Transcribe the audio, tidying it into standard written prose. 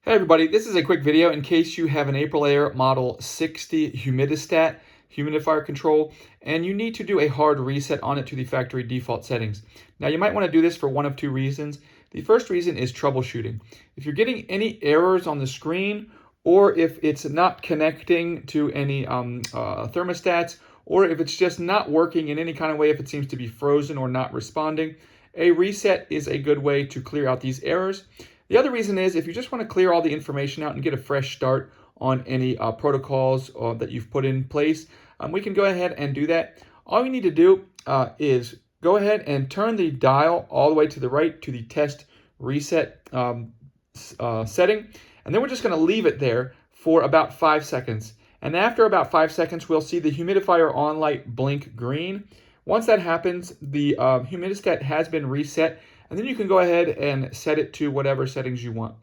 Hey everybody, this is a quick video in case you have an AprilAire Model 60 Humidistat humidifier control and you need to do a hard reset on it to the factory default settings. Now you might want to do this for one of two reasons. The first reason is troubleshooting. If you're getting any errors on the screen, or if it's not connecting to any thermostats, or if it's just not working in any kind of way, if it seems to be frozen or not responding, a reset is a good way to clear out these errors. The other reason is if you just want to clear all the information out and get a fresh start on any protocols that you've put in place, we can go ahead and do that. All you need to do is go ahead and turn the dial all the way to the right to the test reset setting, and then we're just going to leave it there for about 5 seconds. And after about 5 seconds, we'll see the humidifier on light blink green. Once that happens, the humidistat has been reset, and then you can go ahead and set it to whatever settings you want.